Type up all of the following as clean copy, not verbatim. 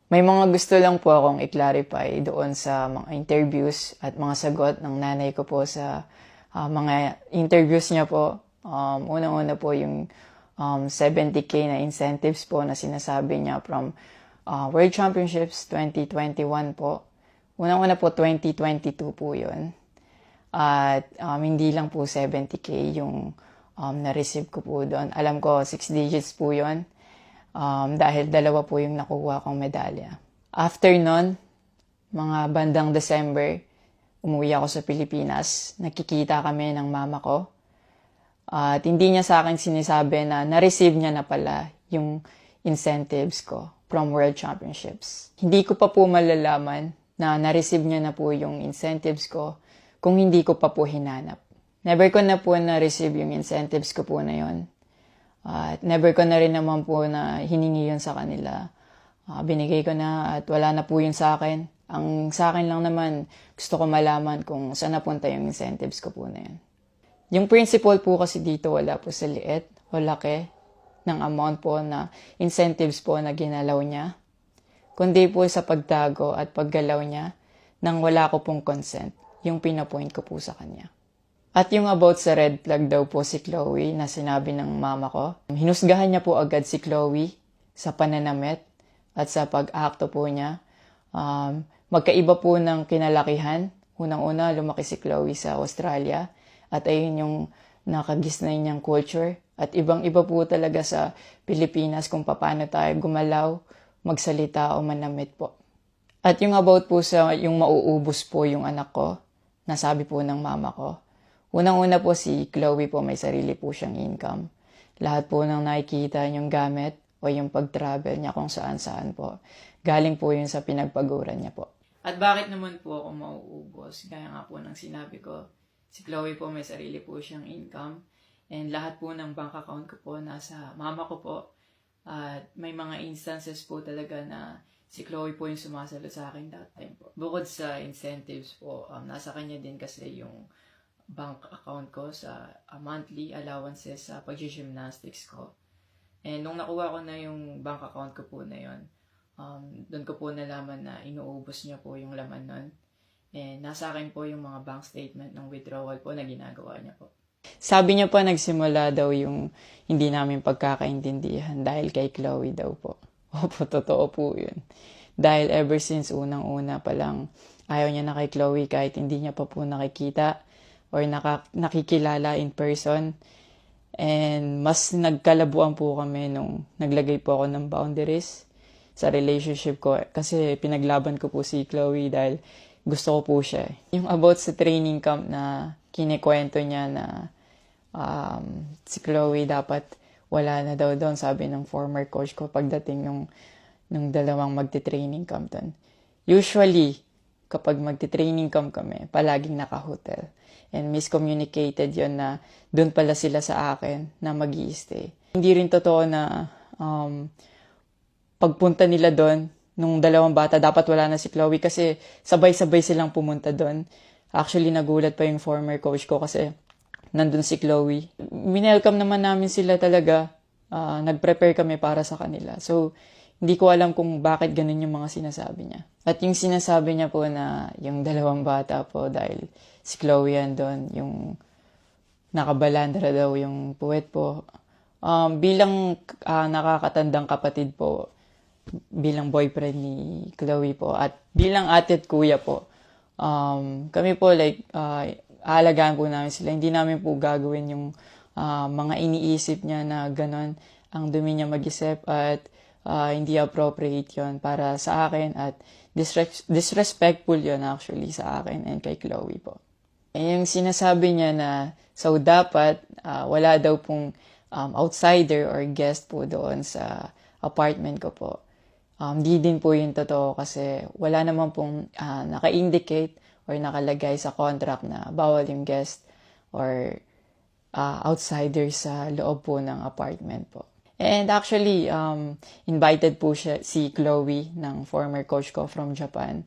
May mga gusto lang po akong i-clarify doon sa mga interviews at mga sagot ng nanay ko po sa mga interviews niya po. Unang-una po yung 70K na incentives po na sinasabi niya from World Championships 2021 po. Unang-una po 2022 po yun. At hindi lang po 70K yung na-receive ko po doon. Alam ko 6 digits po yun. Dahil dalawa po yung nakuha kong medalya. After nun, mga bandang December, umuwi ako sa Pilipinas. Nakikita kami ng mama ko. At hindi niya sa akin sinasabi na na-receive niya na pala yung incentives ko from World Championships. Hindi ko pa po malalaman na na-receive niya na po yung incentives ko kung hindi ko pa po hinanap. Never ko na po na-receive yung incentives ko po na yon. At never ko na rin naman po na hiningi yun sa kanila. Binigay ko na at wala na po yun sa akin. Ang sa akin lang naman, gusto ko malaman kung saan napunta yung incentives ko po na yun. Yung principle po kasi dito wala po sa liit o laki ng amount po na incentives po na ginalaw niya. Kundi po sa pagtago at paggalaw niya nang wala ko pong consent, yung pinapoint ko po sa kanya. At yung about sa red flag daw po si Chloe na sinabi ng mama ko, hinusgahan niya po agad si Chloe sa pananamit at sa pag-akto po niya. Magkaiba po ng kinalakihan. Unang-una, lumaki si Chloe sa Australia at ayun yung nakagisnay niyang culture. At ibang-iba po talaga sa Pilipinas kung paano tayo gumalaw, magsalita o manamit po. At yung about po sa yung mauubos po yung anak ko, nasabi po ng mama ko. Unang-una po si Chloe po may sarili po siyang income. Lahat po ng nakikita niyong gamit o yung pag-travel niya kung saan-saan po. Galing po yun sa pinagpaguran niya po. At bakit naman po ako mauubos? Gaya nga po ng sinabi ko, si Chloe po may sarili po siyang income. And lahat po ng bank account ko po nasa mama ko po. At may mga instances po talaga na si Chloe po yung sumasalo sa akin that time po. Bukod sa incentives po, nasa kanya din kasi yung bank account ko sa monthly allowances sa pag-gymnastics ko. And nung nakuha ko na yung bank account ko po na yun, doon ko po nalaman na inuubos niya po yung laman nun. And nasa akin po yung mga bank statement ng withdrawal po na ginagawa niya po. Sabi niya pa nagsimula daw yung hindi namin pagkakaintindihan dahil kay Chloe daw po. Opo, totoo po yun. Dahil ever since unang-una pa lang, ayaw niya na kay Chloe kahit hindi niya pa po nakikita or nakikilala in person. And mas nagkalabuan po kami nung naglagay po ako ng boundaries sa relationship ko. Kasi pinaglaban ko po si Chloe dahil gusto ko po siya. Yung about sa training camp na kinikwento niya na si Chloe dapat wala na daw doon, sabi ng former coach ko pagdating nung dalawang magte-training camp doon. Usually, kapag magte-training camp kami, palaging naka-hotel. And miscommunicated yon na doon pala sila sa akin na mag-i-stay. Hindi rin totoo na pagpunta nila doon, nung dalawang bata, dapat wala na si Chloe kasi sabay-sabay silang pumunta doon. Actually, nagulat pa yung former coach ko kasi nandun si Chloe. Minelcome naman namin sila talaga. Nag-prepare kami para sa kanila. So, hindi ko alam kung bakit ganun yung mga sinasabi niya. At yung sinasabi niya po na yung dalawang bata po dahil si Chloe yan doon, yung nakabalandra daw yung puwet po. Bilang nakakatandang kapatid po, bilang boyfriend ni Chloe po, at bilang ate at kuya po, kami po aalagaan po namin sila. Hindi namin po gagawin yung mga iniisip niya na ganon ang dumi niya mag-isip at hindi appropriate yon para sa akin at disrespectful yon actually sa akin and kay Chloe po. Yung sinasabi niya na so dapat wala daw pong outsider or guest po doon sa apartment ko po. Di din po yung totoo kasi wala naman pong naka-indicate or nakalagay sa contract na bawal yung guest or outsider sa loob po ng apartment po. And actually, invited po si Chloe ng former coach ko from Japan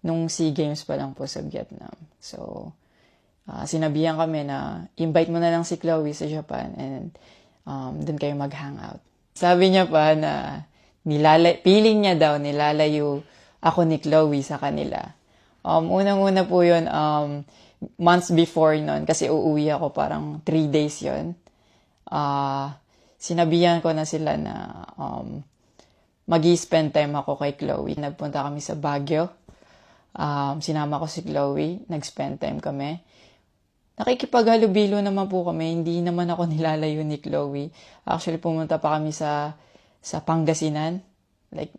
nung SEA Games pa lang po sa Vietnam. So, sinabihan kami na invite mo na lang si Chloe sa Japan and doon kayo mag-hangout. Sabi niya pa na feeling niya daw, nilalayo ako ni Chloe sa kanila. Unang-una po yun, months before nun, kasi uuwi ako parang 3 days yun. Sinabihan ko na sila na mag-i-spend time ako kay Chloe. Nagpunta kami sa Baguio. Sinama ko si Chloe, nag-spend time kami. Nakikipaghalubilo naman po kami, hindi naman ako nilalayo ni Chloe. Actually, pumunta pa kami sa Pangasinan. Like,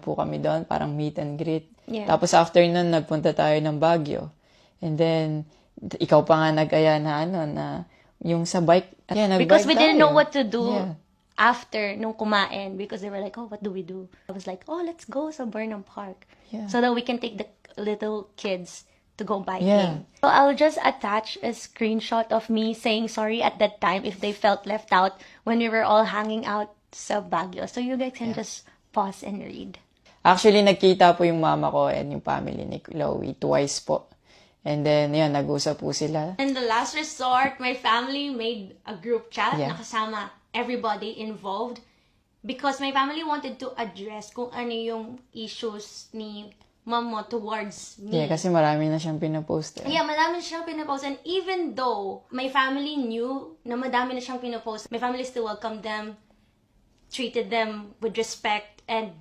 po kami doon, parang meet and greet. Yeah. Tapos after nun, nagpunta tayo ng Baguio. And then, ikaw pa nga nag-aya na yung sa bike. Yeah, Because we didn't tayo. know what to do Yeah. after nung kumain, because they were like, oh, what do we do? I was like, oh, let's go sa Burnham Park. Yeah. So that we can take the little kids to go biking. Yeah. So I'll just attach a screenshot of me saying sorry at that time if they felt left out when we were all hanging out sa Baguio. So you guys can just pause and read. Actually, nagkita po yung mama ko and yung family ni Chloe twice po. And then, yun, nag-usap po sila. In the last resort, my family made a group chat Yeah. na kasama everybody involved because my family wanted to address kung ano yung issues ni mom mo towards me. Yeah, kasi marami na siyang pinapost. Yeah, madami na siyang pinapost. And even though my family knew na madami na siyang pinapost, my family still welcomed them, treated them with respect and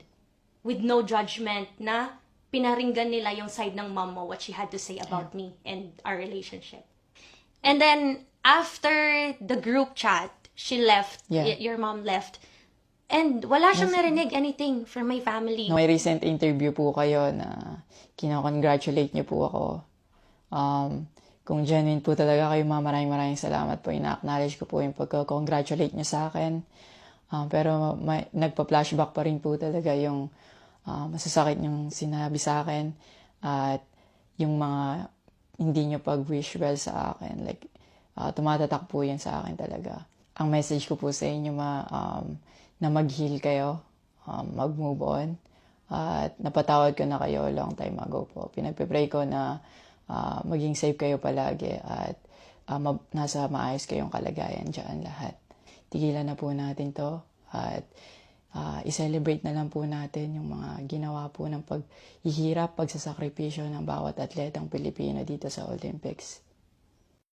with no judgment, na pinaringgan nila yung side ng mom mo, what she had to say about me and our relationship. And then, after the group chat, she left, Yeah. your mom left, and wala siyang narinig anything from my family. May recent interview po kayo na kinakongratulate niyo po ako. Kung genuine po talaga kayo, maraming salamat po. Ina-acknowledge ko po yung pagka-congratulate niyo sa akin. Pero nagpa-flashback pa rin po talaga yung masasakit yung sinabi sa akin at yung mga hindi nyo pag-wish well sa akin. Like, tumatatak po yan sa akin talaga. Ang message ko po sa inyo na mag-heal kayo, mag-move on, at napatawad ko na kayo long time ago po. Pinagpe-pray ko na maging safe kayo palagi at nasa maayos kayong kalagayan dyan lahat. Tigilan na po natin to at i-celebrate na lang po natin yung mga ginawa po ng paghihirap, pagsasakripisyo ng bawat atletang Pilipino dito sa Olympics.